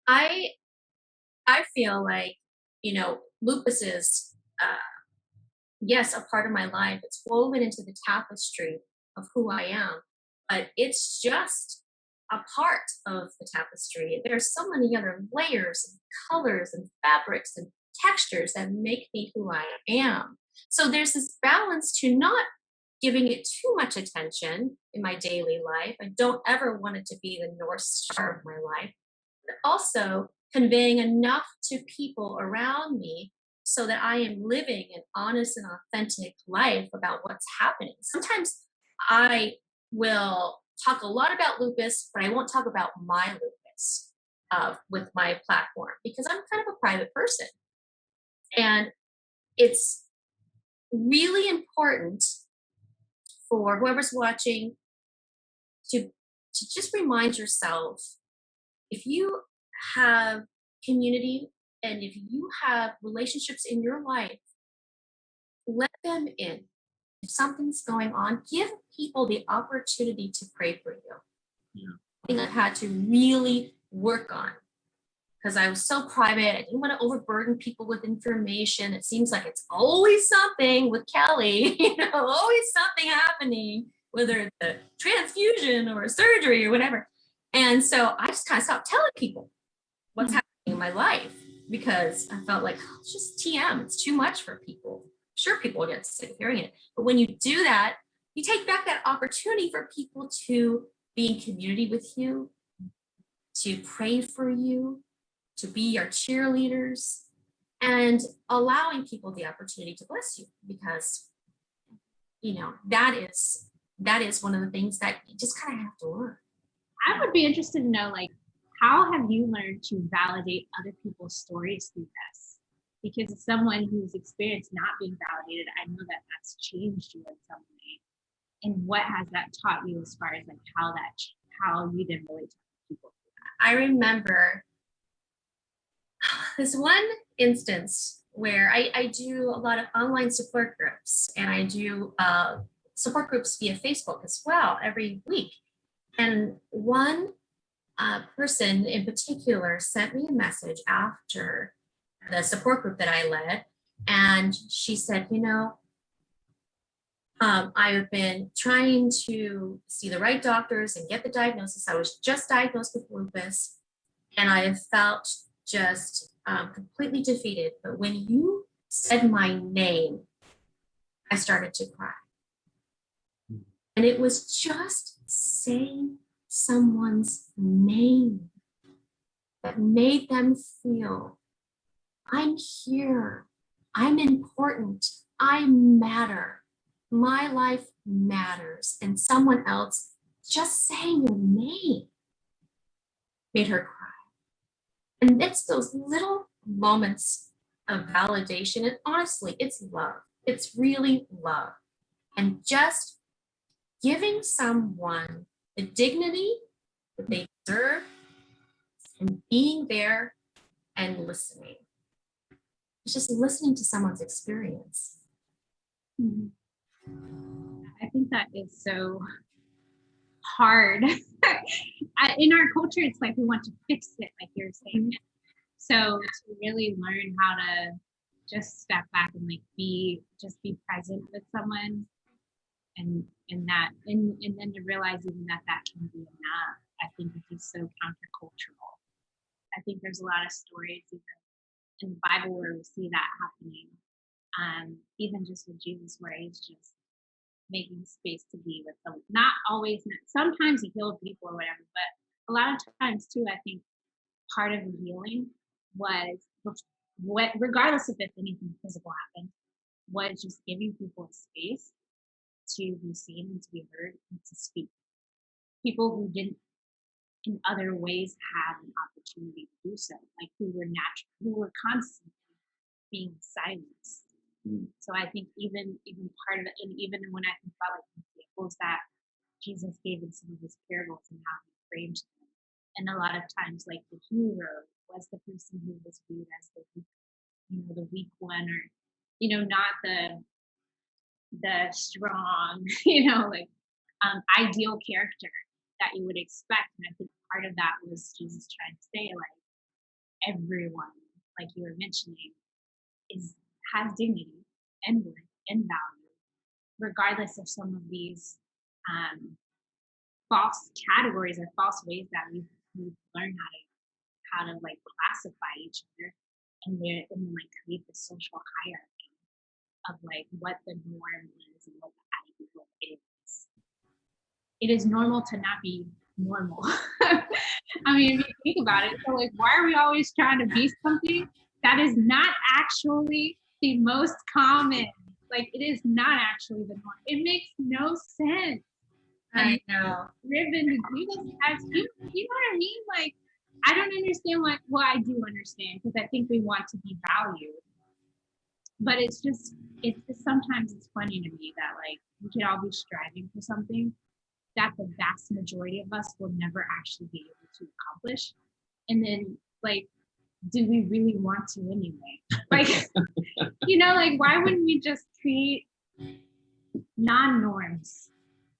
I I feel like, lupus is, yes, a part of my life. It's woven into the tapestry of who I am, but it's just a part of the tapestry. There's so many other layers and colors and fabrics and textures that make me who I am. So there's this balance to not giving it too much attention in my daily life. I don't ever want it to be the North Star of my life, but also conveying enough to people around me so that I am living an honest and authentic life about what's happening. Sometimes I will talk a lot about lupus, but I won't talk about my lupus with my platform because I'm kind of a private person. And it's really important for whoever's watching to just remind yourself, if you have community and if you have relationships in your life, let them in. If something's going on, give people the opportunity to pray for you. Yeah. Thing I've had to really work on because I was so private. I didn't want to overburden people with information. It seems like it's always something with Kelli, always something happening, whether it's a transfusion or a surgery or whatever. And so I just kind of stopped telling people what's happening in my life because I felt like, oh, it's just TM. It's too much for people. Sure, people get sick of hearing it. But when you do that, you take back that opportunity for people to be in community with you, to pray for you, to be your cheerleaders, and allowing people the opportunity to bless you because that is one of the things that you just kind of have to learn. I would be interested to know, like, how have you learned to validate other people's stories through this? Because as someone who's experienced not being validated, I know that that's changed you in some way. And what has that taught you as far as like how you did relate to people? I remember this one instance where I do a lot of online support groups and I do support groups via Facebook as well every week. And one person in particular sent me a message after the support group that I led. And she said, I've been trying to see the right doctors and get the diagnosis. I was just diagnosed with lupus and I have felt just completely defeated. But when you said my name, I started to cry. And it was just saying someone's name that made them feel, I'm here, I'm important, I matter, my life matters. And someone else just saying your name made her cry. And it's those little moments of validation. And honestly, it's love. It's really love. And just giving someone the dignity that they deserve and being there and listening. It's just listening to someone's experience. Mm-hmm. I think that is so hard. In our culture, it's like we want to fix it, like you're saying. So to really learn how to just step back and like be present with someone, and then to realize even that can be enough. I think it's just so countercultural. I think there's a lot of stories even in the Bible where we see that happening. Even just with Jesus, where he's just making space to be with them. Not always, sometimes he healed people or whatever, but a lot of times too, I think part of the healing was, regardless of if anything physical happened, was just giving people a space to be seen and to be heard and to speak. People who didn't in other ways have an opportunity to do so, like who were constantly being silenced. So I think even part of it, and even when I think about like examples that Jesus gave in some of his parables and how he framed them, and a lot of times like the hero was the person who was viewed as the weak one, or not the strong, ideal character that you would expect. And I think part of that was Jesus trying to say, like, everyone, like you were mentioning, has dignity and worth and value, regardless of some of these um, false categories or false ways that we've learned how to like classify each other, and then like create the social hierarchy of like what the norm is and what the ideal is. It is normal to not be normal. I mean, if you think about it, so like, why are we always trying to be something that is not actually the most common? Like, it is not actually the norm. It makes no sense. I know. Driven to do this as humans, you know what I mean? Like, I don't understand what, well, I do understand because I think we want to be valued. But it's sometimes it's funny to me that like we could all be striving for something that the vast majority of us will never actually be able to accomplish. And then like, do we really want to anyway? Like, like why wouldn't we just create non-norms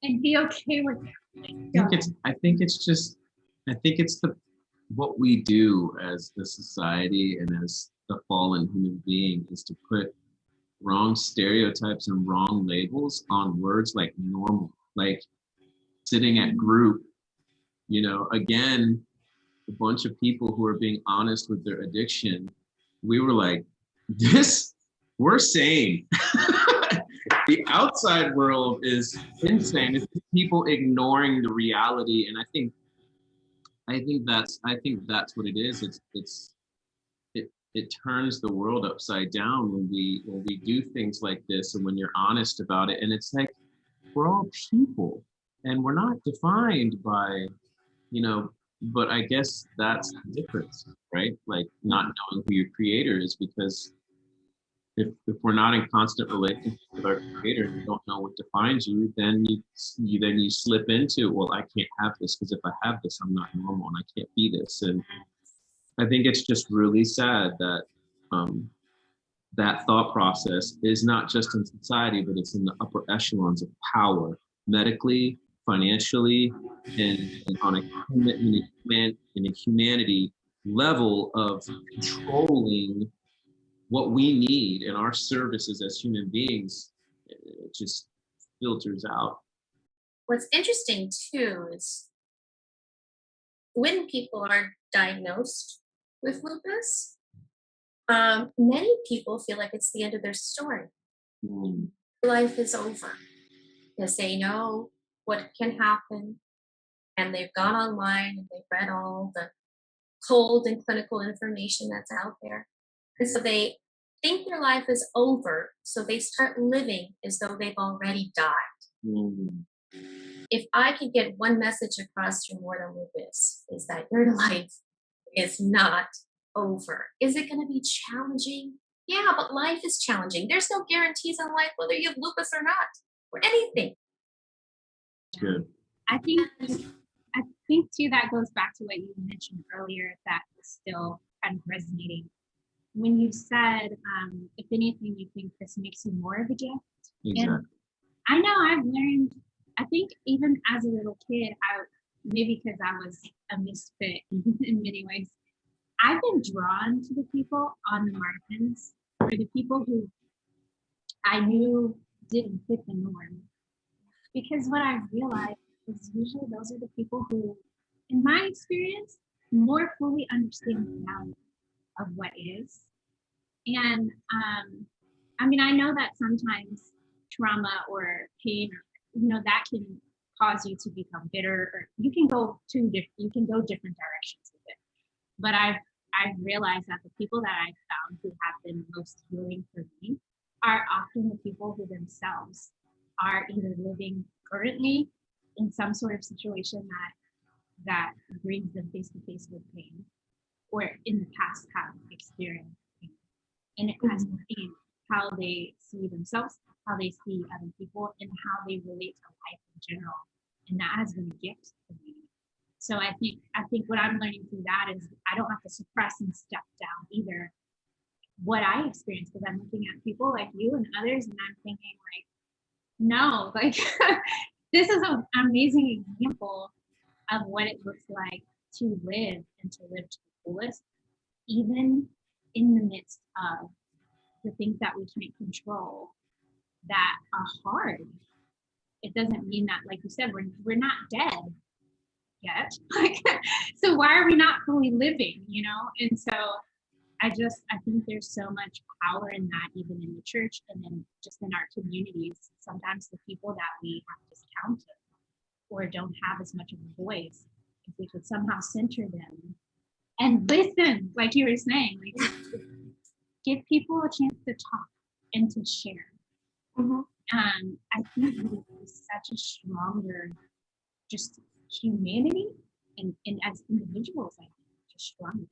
and be okay with it? I think it's what we do as a society and as the fallen human being is to put wrong stereotypes and wrong labels on words like normal, like sitting at group, again, a bunch of people who are being honest with their addiction. We were like, we're sane. The outside world is insane. It's people ignoring the reality, and I think that's what it is. It turns the world upside down when we do things like this, and when you're honest about it. And it's like we're all people, and we're not defined by, But I guess that's the difference, right? Like not knowing who your creator is, because if we're not in constant relationship with our creator and you don't know what defines you, then you slip into, well, I can't have this because if I have this, I'm not normal and I can't be this. And I think it's just really sad that that thought process is not just in society, but it's in the upper echelons of power, medically, financially, and on a humanity level of controlling what we need in our services as human beings. It just filters out. What's interesting too is when people are diagnosed with lupus, many people feel like it's the end of their story. Life is over because they know what can happen, and they've gone online and they've read all the cold and clinical information that's out there. And so they think their life is over, so they start living as though they've already died. If I could get one message across through More Than Lupus, is that your life is not over. Is it going to be challenging? Yeah, but life is challenging. There's no guarantees in life whether you have lupus or not, or anything. Good. I think too that goes back to what you mentioned earlier that is still kind of resonating. When you said, if anything, you think this makes you more of a gift. Exactly. And I know I've learned, I think even as a little kid, maybe because I was a misfit in many ways, I've been drawn to the people on the margins, or the people who I knew didn't fit the norm. Because what I realized is usually those are the people who, in my experience, more fully understand the value of what is. And I mean, I know that sometimes trauma or pain, that can cause you to become bitter, or you can go different directions with it. But I've realized that the people that I've found who have been most healing for me are often the people who themselves are either living currently in some sort of situation that brings them face to face with pain, or in the past have experienced pain. And it has changed how they see themselves, how they see other people, and how they relate to life in general. And that has been a gift to me. So I think what I'm learning through that is I don't have to suppress and step down either what I experienced, because I'm looking at people like you and others, and I'm thinking like, no, like this is an amazing example of what it looks like to live and to live to the fullest, even in the midst of the things that we can't control that are hard, it doesn't mean that, like you said, we're not dead yet. Like, so why are we not fully living, you know? And so I think there's so much power in that, even in the church and then just in our communities. Sometimes the people that we have discounted or don't have as much of a voice, if we could somehow center them and listen, like you were saying, like give people a chance to talk and to share. Mm-hmm. I think we is such a stronger, just humanity, and as individuals, I think just stronger.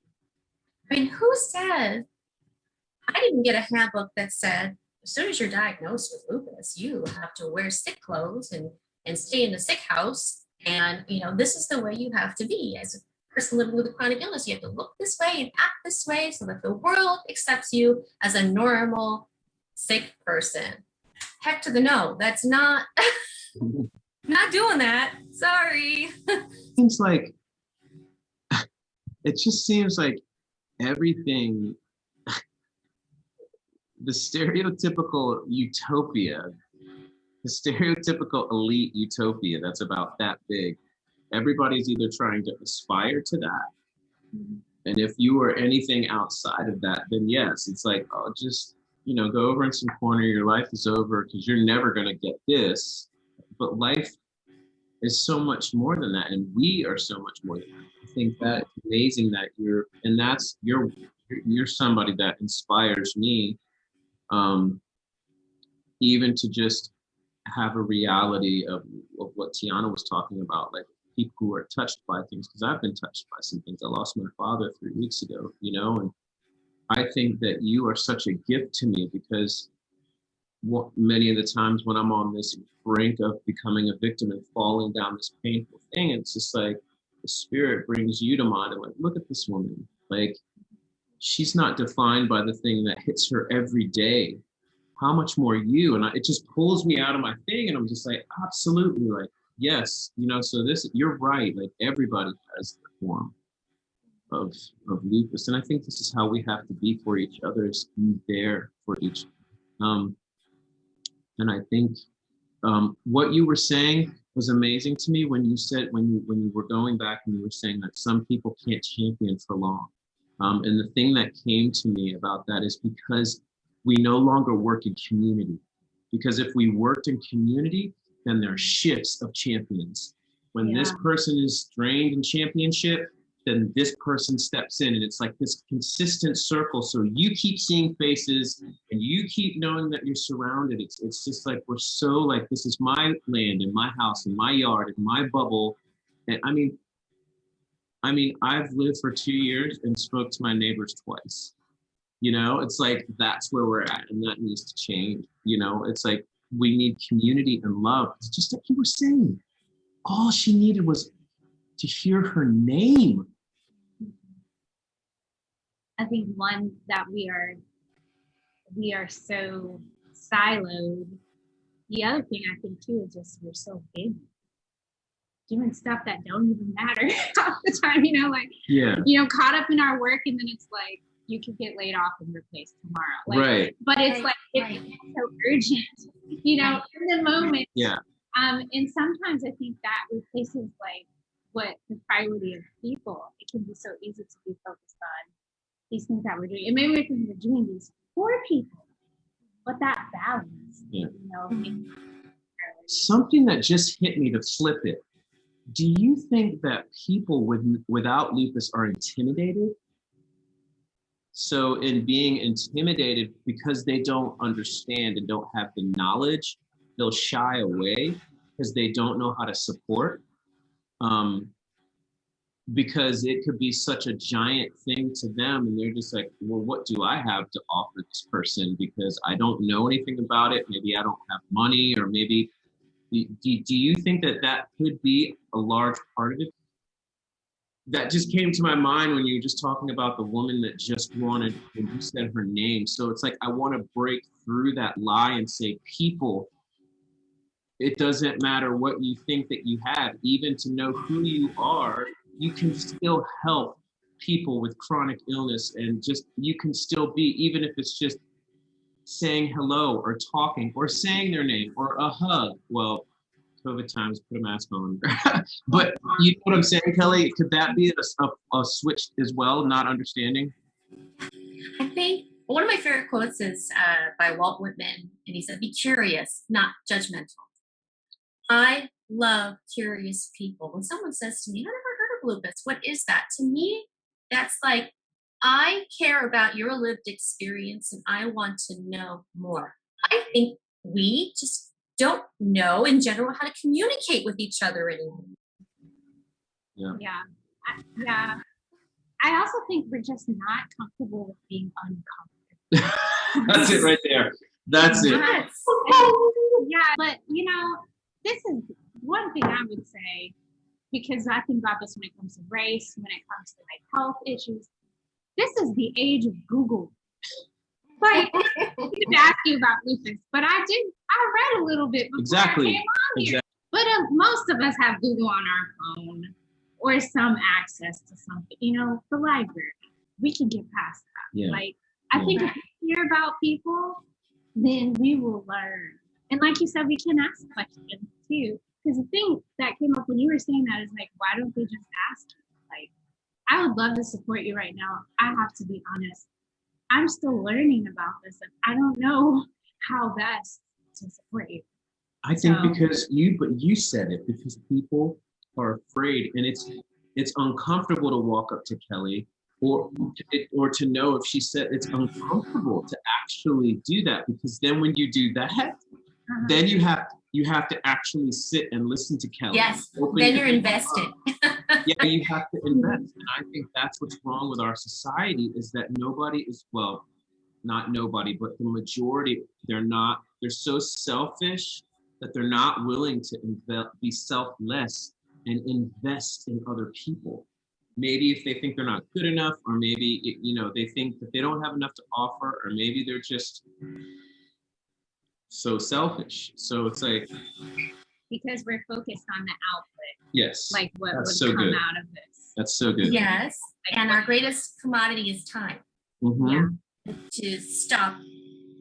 I mean, who said? I didn't get a handbook that said as soon as you're diagnosed with lupus, you have to wear sick clothes and stay in the sick house, and this is the way you have to be as a person living with a chronic illness. You have to look this way and act this way so that the world accepts you as a normal sick person. Heck to the no. That's not not doing that. Sorry. Seems like it just seems like everything, the stereotypical utopia, the stereotypical elite utopia that's about that big, everybody's either trying to aspire to that. And if you are anything outside of that, then yes, it's like, oh, just, go over in some corner, your life is over because you're never going to get this. But life is so much more than that. And we are so much more than that. I think that's amazing that you're somebody that inspires me, even to just have a reality of what Tiana was talking about, like people who are touched by things, because I've been touched by some things. I lost my father 3 weeks ago, and I think that you are such a gift to me because many of the times when I'm on this brink of becoming a victim and falling down this painful thing, it's just like the Spirit brings you to mind and like, look at this woman. Like, she's not defined by the thing that hits her every day. How much more you? And it just pulls me out of my thing, and I'm just like, absolutely, like, yes, so you're right, like everybody has the form of lupus, and I think this is how we have to be for each other, is be there for each other. And I think what you were saying was amazing to me when you said, when you were going back and you were saying that some people can't champion for long. And the thing that came to me about that is because we no longer work in community. Because if we worked in community, then there are shifts of champions. When this person is drained in championship, then this person steps in, and it's like this consistent circle. So you keep seeing faces and you keep knowing that you're surrounded. It's just like, we're so like, this is my land and my house and my yard and my bubble. And I mean, I've lived for 2 years and spoke to my neighbors twice. It's like, that's where we're at, and that needs to change. It's like, we need community and love. It's just like you were saying. All she needed was to hear her name. I think one that we are so siloed. The other thing I think too is just we're so busy doing stuff that don't even matter all the time, caught up in our work, and then it's like you could get laid off and replaced tomorrow. Like, right. But it's like it's so urgent, in the moment. Yeah. And sometimes I think that replaces like what the priority of people. It can be so easy to be focused on these things that we're doing. And maybe we're doing these for people, but that balance, Something that just hit me to flip it. Do you think that people without lupus are intimidated? So in being intimidated because they don't understand and don't have the knowledge, they'll shy away because they don't know how to support. Because it could be such a giant thing to them, and they're just like, well, what do I have to offer this person? Because I don't know anything about it. Maybe I don't have money, or maybe, do you think that could be a large part of it? That just came to my mind when you were just talking about the woman that just wanted, when you said her name. So it's like, I want to break through that lie and say, people, it doesn't matter what you think that you have, even to know who you are, you can still help people with chronic illness, and just you can still be, even if it's just saying hello or talking or saying their name or a hug. Well, COVID times, put a mask on. But you know what I'm saying, Kelli? Could that be a switch as well, not understanding? I think one of my favorite quotes is by Walt Whitman, and he said, "Be curious, not judgmental." I love curious people. When someone says to me, "I never heard of lupus, what is that?" To me, that's like, I care about your lived experience and I want to know more. I think we just don't know in general how to communicate with each other anymore. Yeah. Yeah. I also think we're just not comfortable with being uncomfortable. That's it right there. That's it. Yes. Yeah, but this is one thing I would say, because I think about this when it comes to race, when it comes to like health issues. This is the age of Google. Like, I didn't ask you about lupus, but I read a little bit before I came on here. But most of us have Google on our phone or some access to something, the library. We can get past that. Yeah. Like, I think if we hear about people, then we will learn. And like you said, we can ask questions too. Because the thing that came up when you were saying that is like, why don't they just ask you? Like, I would love to support you right now. I have to be honest. I'm still learning about this, and I don't know how best to support you. I think because you said it, because people are afraid, and it's uncomfortable to walk up to Kelli or to know if she said, it's uncomfortable to actually do that, because then when you do that, then you have to actually sit and listen to Kelli. Yes, then you're invested. Yeah, you have to invest. And I think that's what's wrong with our society, is that nobody is, well, not nobody, but the majority, they're so selfish that they're not willing to be selfless and invest in other people. Maybe if they think they're not good enough, or maybe, they think that they don't have enough to offer, or maybe they're just so selfish. So it's like, because we're focused on the output. Yes. Like what would so come good. out of this. That's so good. Yes. And our greatest commodity is time. Mm-hmm. Yeah. To stop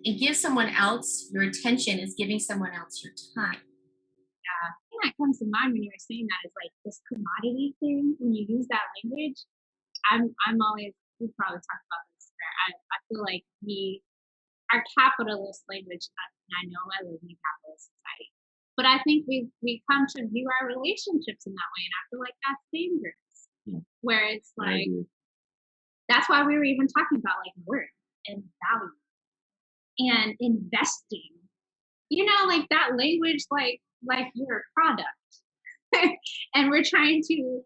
and give someone else your attention is giving someone else your time. Yeah. The thing that comes to mind when you were saying that is like this commodity thing. When you use that language, I'm always, we probably talked about this. I feel like our capitalist language, and I know I live in a capitalist society, but I think we come to view our relationships in that way, and I feel like that's dangerous. Yeah. Where it's like, that's why we were even talking about like worth and value and investing. Like that language, like you're a product, and we're trying to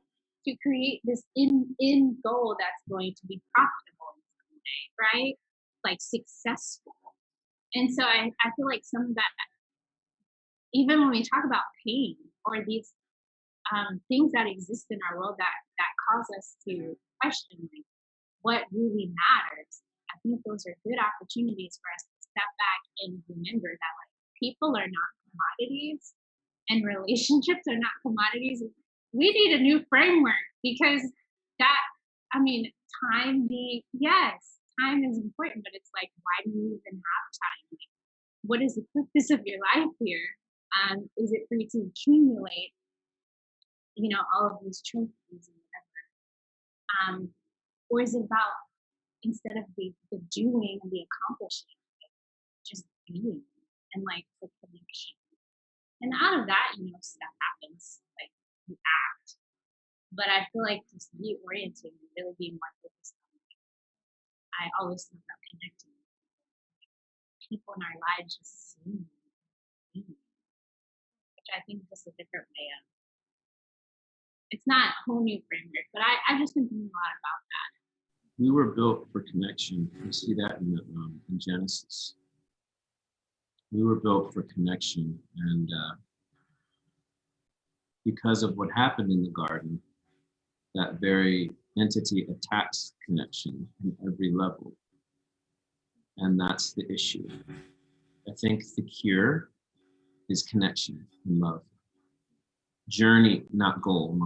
create this in goal that's going to be profitable in some way, right? Like successful. And so I feel like some of that, even when we talk about pain or these things that exist in our world that cause us to question like, what really matters, I think those are good opportunities for us to step back and remember that like people are not commodities and relationships are not commodities. We need a new framework, because time is important, but it's like, why do you even have time? Like, what is the purpose of your life here? Is it for you to accumulate, all of these trophies and whatever? Or is it about, instead of the doing and the accomplishing, like, just being and like the connection? And out of that, stuff happens, like you act. But I feel like just reorienting and really being more focused on, like, I always think about connecting with people in our lives, just seeing them, which I think is just a different way of. It's not a whole new framework, but I've just been thinking a lot about that. We were built for connection. You see that in Genesis. We were built for connection, and because of what happened in the garden, that very entity attacks connection in every level. And that's the issue. I think the cure is connection and love. Journey, not goal,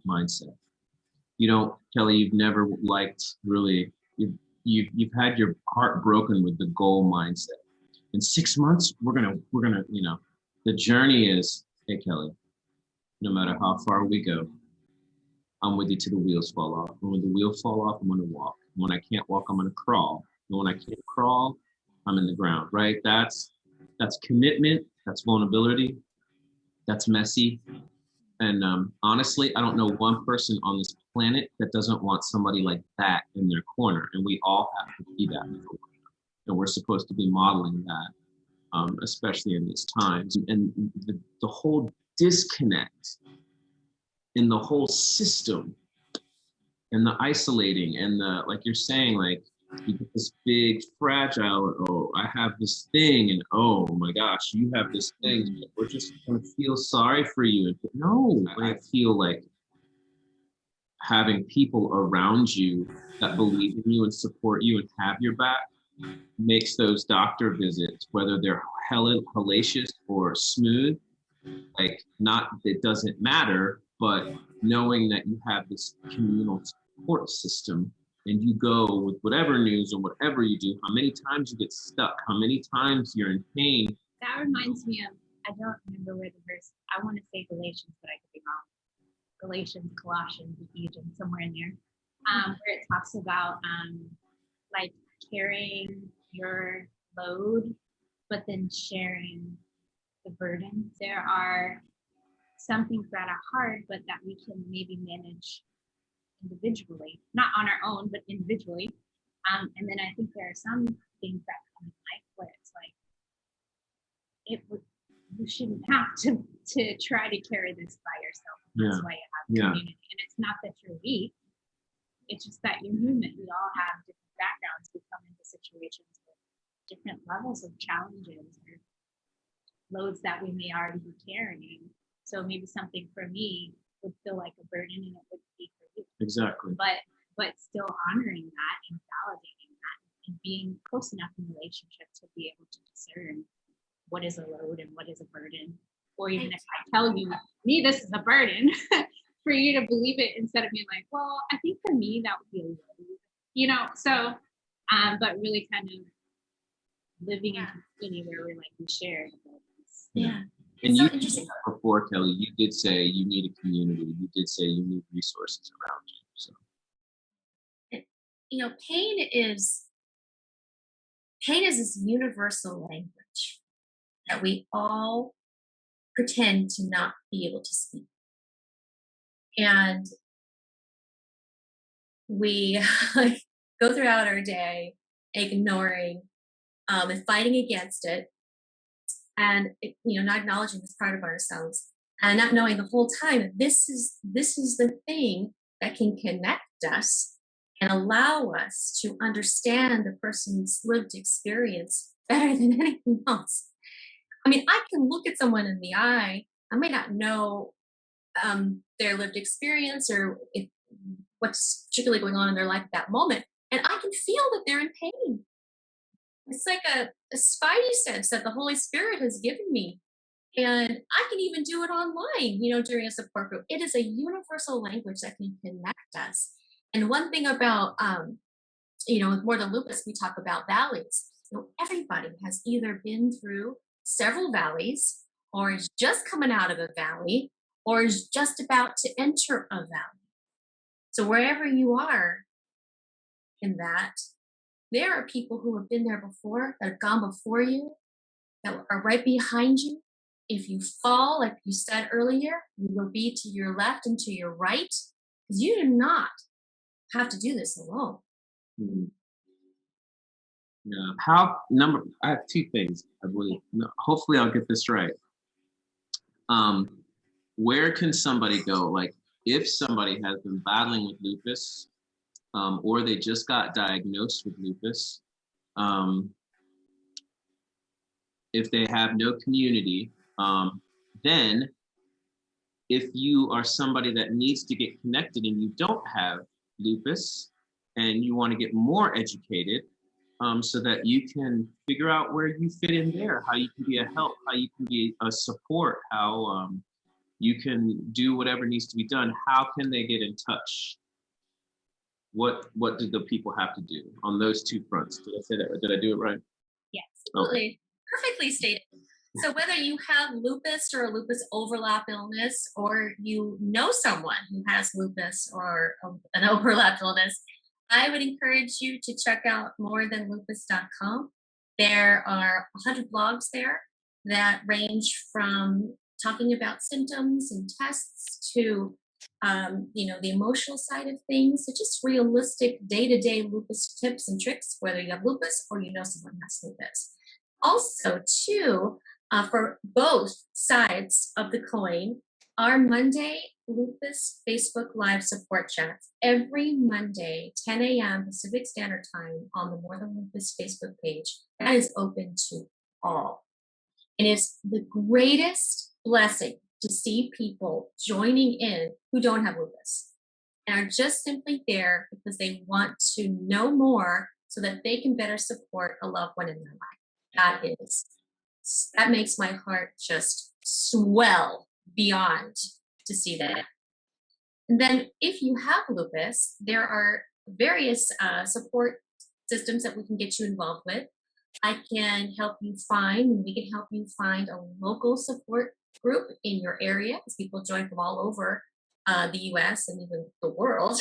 mindset. you don't, Kelli, you've never liked really, you've had your heart broken with the goal mindset. In 6 months, we're gonna, the journey is, hey, Kelli, no matter how far we go, I'm with you till the wheels fall off. And when the wheels fall off, I'm gonna walk. And when I can't walk, I'm gonna crawl. And when I can't crawl, I'm in the ground, right? That's commitment, that's vulnerability, that's messy. And honestly, I don't know one person on this planet that doesn't want somebody like that in their corner. And we all have to be that. And we're supposed to be modeling that, especially in these times. And the whole disconnect in the whole system and the isolating and the, like you're saying, like you get this big fragile, oh, I have this thing, and oh my gosh, you have this thing. We're just gonna feel sorry for you. No, I feel like having people around you that believe in you and support you and have your back makes those doctor visits, whether they're hellacious or smooth, like not, it doesn't matter, but knowing that you have this communal support system and you go with whatever news or whatever you do, how many times you get stuck, how many times you're in pain. That reminds me of, I don't remember where the verse, I want to say Galatians, but I could be wrong. Galatians, Colossians, Ephesians, somewhere in there, where it talks about like carrying your load, but then sharing the burden. There are some things that are hard, but that we can maybe manage individually, not on our own, but individually. And then I think there are some things that come in life where it's like, you shouldn't have to try to carry this by yourself. That's why you have community. And it's not that you're weak. It's just that you're human. We all have different backgrounds. We come into situations with different levels of challenges or loads that we may already be carrying. So maybe something for me would feel like a burden and it would be for you. Exactly. But still honoring that and validating that and being close enough in relationship to be able to discern what is a load and what is a burden. Or even if I tell you, me, this is a burden, for you to believe it instead of being like, well, I think for me that would be a load, so, but really kind of living in community where we're like, we share the burdens. Yeah. And you said that before, Kelli, you did say you need a community. You did say you need resources around you. So, pain is this universal language that we all pretend to not be able to speak. And we go throughout our day ignoring and fighting against it, and not acknowledging this part of ourselves, and not knowing the whole time that this is the thing that can connect us and allow us to understand the person's lived experience better than anything else. I mean, I can look at someone in the eye. I may not know their lived experience or what's particularly going on in their life at that moment, and I can feel that they're in pain. It's like a spidey sense that the Holy Spirit has given me. And I can even do it online, during a support group. It is a universal language that can connect us. And one thing about, with More Than Lupus, we talk about valleys. Everybody has either been through several valleys, or is just coming out of a valley, or is just about to enter a valley. So wherever you are in that, there are people who have been there before, that have gone before you, that are right behind you. If you fall, like you said earlier, you will be to your left and to your right, because you do not have to do this alone. Mm-hmm. Yeah. I have two things. Hopefully I'll get this right. Where can somebody go? Like, if somebody has been battling with lupus, or they just got diagnosed with lupus, if they have no community, then if you are somebody that needs to get connected and you don't have lupus and you want to get more educated, so that you can figure out where you fit in there, how you can be a help, how you can be a support, how you can do whatever needs to be done, how can they get in touch? what do the people have to do on those two fronts? Did I say that? Or did I do it right? Yes. Absolutely. Perfectly stated. So whether you have lupus or a lupus overlap illness, or you know someone who has lupus or an overlap illness, I would encourage you to check out morethanlupus.com. There are 100 blogs there that range from talking about symptoms and tests to the emotional side of things, so just realistic day-to-day lupus tips and tricks, whether you have lupus or you know someone who has lupus. Also, too, for both sides of the coin, our Monday Lupus Facebook Live support chats every Monday, 10 a.m. Pacific Standard Time on the More Than Lupus Facebook page. That is open to all. And it's the greatest blessing to see people joining in who don't have lupus and are just simply there because they want to know more so that they can better support a loved one in their life. That makes my heart just swell beyond to see that. And then if you have lupus, there are various support systems that we can get you involved with. I can help you find, and we can help you find a local support group in your area, because people join from all over the US and even the world.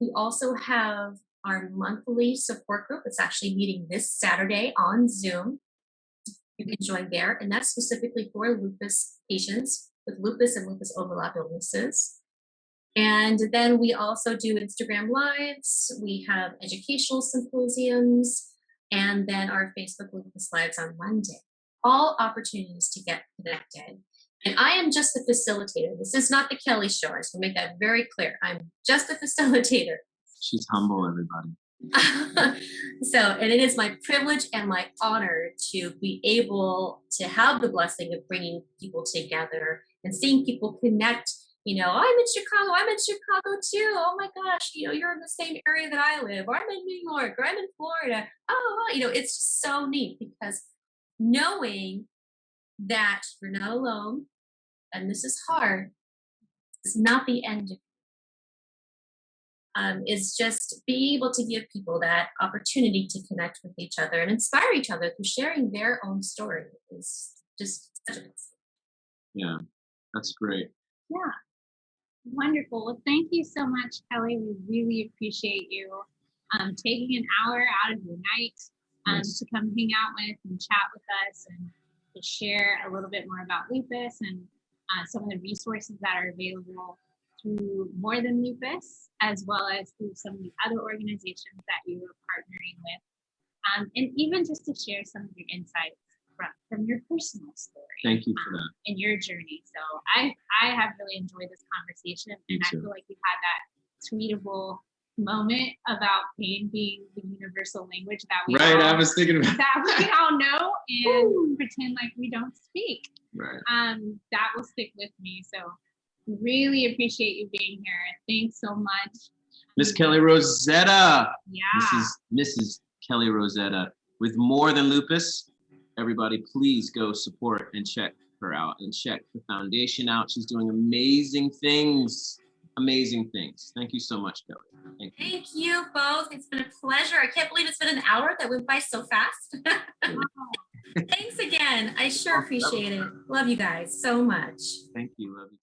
We also have our monthly support group. It's actually meeting this Saturday on Zoom. You can join there, and that's specifically for lupus patients with lupus and lupus overlap illnesses. And then we also do Instagram Lives. We have educational symposiums, and then our Facebook Lupus Lives on Monday. All opportunities to get connected. And I am just the facilitator. This is not the Kelli show. I just want to make that very clear. I'm just a facilitator. She's humble, everybody. And it is my privilege and my honor to be able to have the blessing of bringing people together and seeing people connect. I'm in Chicago too. Oh my gosh, you're in the same area that I live, or I'm in New York, or I'm in Florida. It's just so neat, because knowing that you're not alone and this is hard is not the end of is just be able to give people that opportunity to connect with each other and inspire each other through sharing their own story is just such a blessing. Yeah, that's great. Yeah. Wonderful. Well, thank you so much, Kelli. We really appreciate you taking an hour out of your night to come hang out with and chat with us and to share a little bit more about lupus and some of the resources that are available through More Than Lupus, as well as through some of the other organizations that you are partnering with, and even just to share some of your insights from your personal story. Thank you for that. In your journey. So I have really enjoyed this conversation, and I feel like we've had that tweetable moment about pain being the universal language that we I was thinking about that we all know and pretend like we don't speak. Right. That will stick with me. So really appreciate you being here. Thanks so much. Miss Kelli Roseta. Yeah. Mrs. Kelli Roseta with More Than Lupus. Everybody, please go support and check her out and check the foundation out. She's doing amazing things. Amazing things. Thank you so much, Kelli. Thank you both. It's been a pleasure. I can't believe it's been an hour that went by so fast. Thanks again. I sure appreciate it. Love you guys so much. Thank you. Love you.